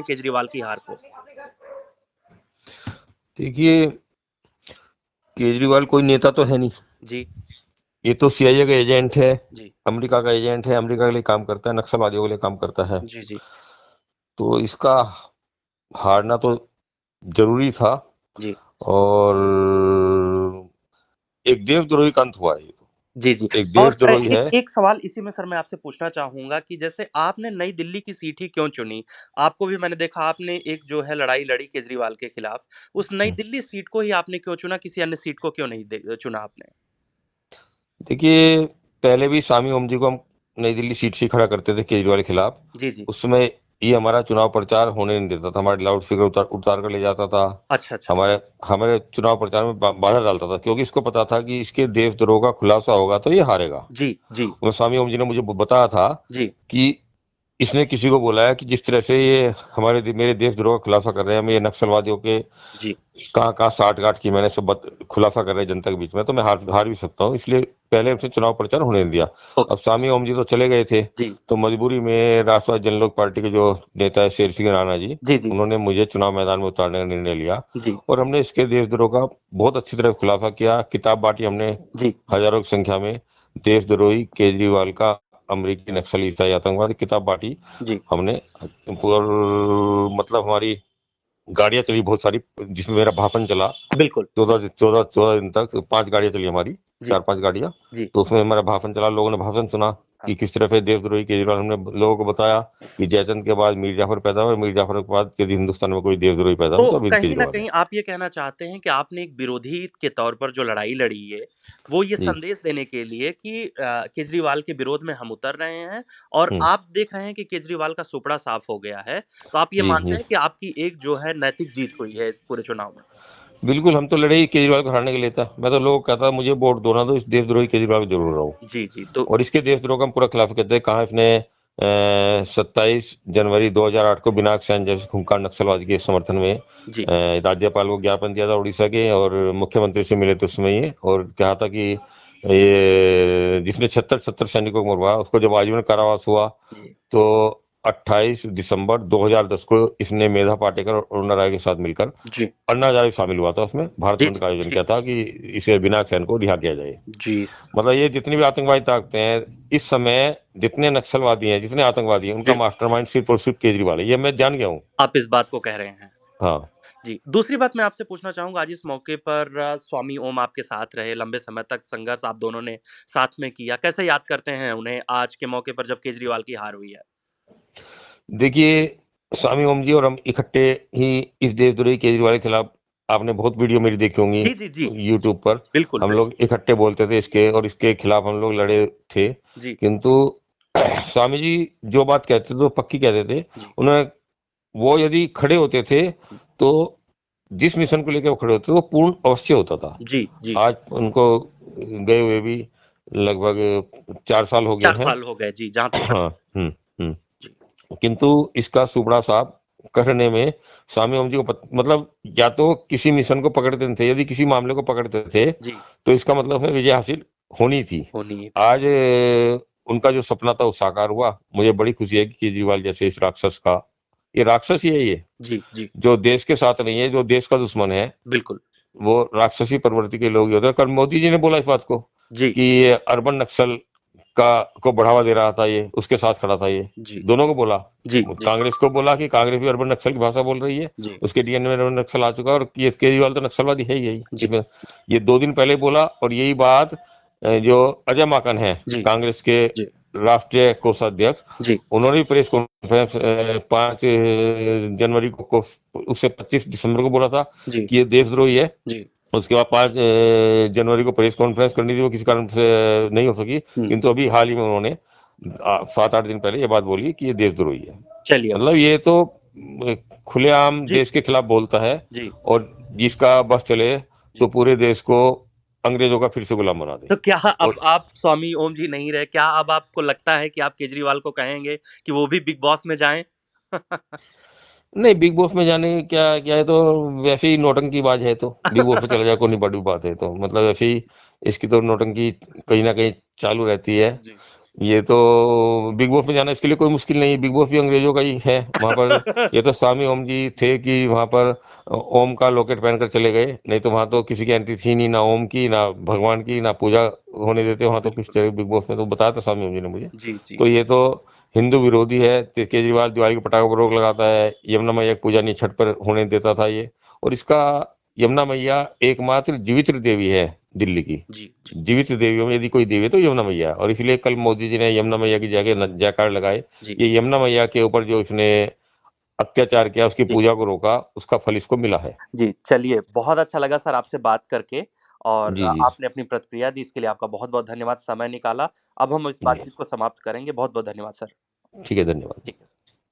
केजरीवाल की हार को? देखिए, केजरीवाल कोई नेता तो है नहीं। जी, ये तो सीआईए का एजेंट है, जी, अमेरिका का एजेंट है, अमेरिका के लिए काम करता है, नक्सलवादियों के लिए काम करता है। जी, जी, तो इसका हारना तो जरूरी था। जी, और एक देशद्रोही का अंत हुआ है ये जी, जी। तो। एक और देशद्रोही एक है। एक सवाल इसी में सर मैं आपसे पूछना चाहूँगा कि जैसे आपने नई दिल्ली की सीट ही क्यों चुनी? आपको भी मैंने देखा आपने एक जो है लड़ाई लड़ी केजरीवाल के खिलाफ, उस नई हम्म। दिल्ली सीट को ही आपने क्यों चुना? किसी अन्य सीट को क्यों नहीं चुना आपने? देखिए, पहले भी स्वामी ओम जी को हम नई दिल्ली सीट से ही खड़ा करते थे केजरीवाल के खिलाफ। जी, जी। उस समय ये हमारा चुनाव प्रचार होने नहीं देता था, हमारे लाउड स्पीकर उतार उतार कर ले जाता था। अच्छा, अच्छा। हमारे हमारे चुनाव प्रचार में बाधा डालता था, क्योंकि इसको पता था कि इसके देशद्रोह का खुलासा होगा तो ये हारेगा। जी, जी, और स्वामी ओम जी ने मुझे बताया था जी, कि इसने किसी को बोला है कि जिस तरह से ये मेरे देशद्रोह का खुलासा कर रहे हैं, मैं ये नक्सलवादियों के जी। कहाँ कहाँ साठ गांठ की मैंने सब खुलासा कर रहे हैं जनता के बीच में, तो मैं हार हार भी सकता हूँ, इसलिए पहले हमसे चुनाव प्रचार होने नहीं दिया। ओके। अब स्वामी ओम जी तो चले गए थे, जी, तो मजबूरी में राष्ट्रवादी जनलोक पार्टी के जो नेता है शेर सिंह राणा जी, जी, जी, उन्होंने मुझे चुनाव मैदान में उतारने का निर्णय लिया। जी, और हमने इसके देशद्रोह का बहुत अच्छी तरह खुलासा किया, किताब बांटी हमने जी, हजारों की संख्या में। देशद्रोही केजरीवाल का अमरीकी नक्सली ईसाई आतंकवादी किताब बांटी जी। हमने। मतलब हमारी गाड़ियां चली बहुत सारी, जिसमें मेरा भाषण चला। बिल्कुल। 14 दिन तक 5 गाड़ियां चली हमारी, जी, 4-5 गाड़ियां। जी। तो उसमें हमारा भाषण चला, लोगों ने भाषण सुना हाँ। कि किस तरह से देशद्रोही केजरीवाल। हमने लोगों को बताया कि जयचंद के बाद मीर जाफर पैदा हुआ, और मीर जाफर के बाद यदि हिंदुस्तान में कोई देशद्रोही पैदा तो हुआ तो अरविंद कहीं न केजरीवाल है। कहीं आप ये कहना चाहते हैं कि आपने एक विरोधी के तौर पर जो लड़ाई लड़ी है, वो ये जी। संदेश देने के लिए कि केजरीवाल के विरोध में हम उतर रहे हैं और हम्म। आप देख रहे हैं कि केजरीवाल का सुपड़ा साफ हो गया है। तो आप ये जी मानते जी। हैं कि आपकी एक जो है नैतिक जीत हुई है इस पूरे चुनाव में? बिल्कुल, हम तो लड़े ही केजरीवाल को हराने के लिए था। मैं तो लोगों को कहता मुझे वोट दो ना दो, इस देशद्रोही केजरीवाल को जरूर रहो। जी, जी। तो और इसके देशद्रोह का हम पूरा खिलाफ कहते हैं। कहाँ इसने 27 जनवरी 2008 को बिनाक सैन जैसे खूंखार नक्सलवादी के समर्थन में जी, राज्यपाल को ज्ञापन दिया था उड़ीसा के, और मुख्यमंत्री से मिले थे उसमें ये, और कहा था कि ये जिसने 76 सैनिकों को मरवाया उसको जब आजीवन कारावास हुआ, जी, तो 28 दिसंबर 2010 को इसने मेधा पाटेकर और अरुणा राय के साथ मिलकर, जी, अन्ना हजारे शामिल हुआ था उसमें, भारत जी, बंद का आयोजन जी, किया था कि इसे बिना सैन को रिहा किया जाए। जी, मतलब ये जितनी भी आतंकवादी ताकतें हैं इस समय, जितने नक्सलवादी हैं, जितने आतंकवादी हैं, उनका जी। मास्टरमाइंड सिर्फ और सिर्फ केजरीवाल है, ये मैं जान गया हूँ। आप इस बात को कह रहे हैं। हाँ। जी, दूसरी बात मैं आपसे पूछना चाहूँगा आज इस मौके पर स्वामी ओम आपके साथ रहे, लंबे समय तक संघर्ष आप दोनों ने साथ में किया। कैसे याद करते हैं उन्हें आज के मौके पर जब केजरीवाल की हार हुई है? देखिए, स्वामी ओम जी और हम इकट्ठे ही इस देशद्रोही केजरीवाल के खिलाफ, आपने बहुत वीडियो मेरी देखी होंगी जी, जी, जी, जी। यूट्यूब पर। बिल्कुल, हम बिल्कुल। लोग इकट्ठे बोलते थे इसके, और इसके खिलाफ हम लोग लड़े थे। जी, किंतु स्वामी जी जो बात कहते थे वो पक्की कहते थे। जी, उन्हें, वो यदि खड़े होते थे तो जिस मिशन को लेकर वो खड़े होते थे वो पूर्ण अवश्य होता था। जी, जी। आज उनको गए हुए भी लगभग 4 साल हो गए 4 हैं। साल हो गए, जी, जहाँ तक पता हाँ। हम्म। जी, किंतु इसका सुबड़ा साफ करने में स्वामी ओम जी को मतलब, या तो किसी मिशन को पकड़ते थे, यदि किसी मामले को पकड़ते थे जी, तो इसका मतलब है विजय हासिल होनी थी। होनी ही थी। आज उनका जो सपना था वो साकार हुआ। मुझे बड़ी खुशी है कि केजरीवाल जैसे इस राक्षस का, ये राक्षस ही है ये, जी, जी, जो देश के साथ नहीं है, जो देश का दुश्मन है, बिल्कुल। वो राक्षसी प्रवृत्ति के लोग ही होते हैं। कल मोदी जी ने बोला इस बात को जी, कि ये अर्बन नक्सल का को बढ़ावा दे रहा था, ये उसके साथ खड़ा था ये, जी, दोनों को बोला। जी, जी, कांग्रेस को बोला कि कांग्रेस भी अर्बन नक्सल की भाषा बोल रही है, जी, उसके डीएनए में अर्बन नक्सल आ चुका है, और ये केजरीवाल तो नक्सलवादी है ही यही जी, इसमें। ये 2 दिन पहले बोला, और यही बात जो अजय माकन है, जी, कांग्रेस के जी, राष्ट्रीय कोषाध्यक्ष, जी, उन्होंने भी प्रेस कॉन्फ्रेंस 5 जनवरी को उससे 25 दिसंबर को बोला था जी, कि ये देशद्रोही है। जी। उसके बाद 5 जनवरी को प्रेस कॉन्फ्रेंस करनी थी, वो किसी कारण से नहीं हो सकी। हुँ, किंतु अभी हाल ही में उन्होंने 7-8 दिन पहले ये बात बोली कि ये देशद्रोही है। चलिए अब मतलब ये तो खुलेआम जी, देश के खिलाफ बोलता है, जी। और जिसका बस चले तो जी। पूरे देश को अंग्रेजों का फिर से गुलाम बना दे। तो क्या अब और आप स्वामी ओम जी नहीं रहे, क्या अब आपको लगता है कि आप केजरीवाल को कहेंगे कि वो भी बिग बॉस में जाएँ? नहीं, बिग बॉस में जाने की क्या क्या है, तो वैसे ही नौटंकी बाज है, तो बिग बॉस में चला जाए कोई नहीं, बड़ी बात है तो, मतलब ऐसे ही इसकी तो नौटंकी कहीं ना कहीं चालू रहती है। जी, ये तो बिग बॉस में जाना इसके लिए कोई मुश्किल नहीं है, बिग बॉस भी अंग्रेजों का ही है वहां पर। ये तो स्वामी ओम जी थे कि वहां पर ओम का लॉकेट पहनकर चले गए, नहीं तो वहां तो किसी की एंट्री थी नहीं, ना ओम की ना भगवान की, ना पूजा होने देते वहां तो किस बिल्कुल। तरह बिग बॉस में, तो बताया था स्वामी ओम जी ने मुझे। जी, जी। तो ये तो हिंदू विरोधी है। केजरीवाल दिवाली के पटाखों पर रोक लगाता है, यमुना मैया की पूजा नहीं छठ पर होने देता था ये। और इसका, यमुना मैया एकमात्र जीवित देवी है दिल्ली की। जी, जी, जीवित देवियों में यदि कोई देवी है तो यमुना मैया है। और इसलिए कल मोदी जी ने यमुना मैया की जगह जयकार लगाए। जी, ये यमुना मैया के ऊपर जो इसने अत्याचार किया, उसकी जी। पूजा को रोका, उसका फल इसको मिला है। जी, चलिए बहुत अच्छा लगा सर आपसे बात करके और जी, जी, आपने अपनी प्रतिक्रिया दी इसके लिए आपका बहुत-बहुत धन्यवाद, समय निकाला। अब हम इस जी। बातचीत को समाप्त करेंगे। बहुत-बहुत धन्यवाद सर। ठीक है, धन्यवाद। ठीक है सर।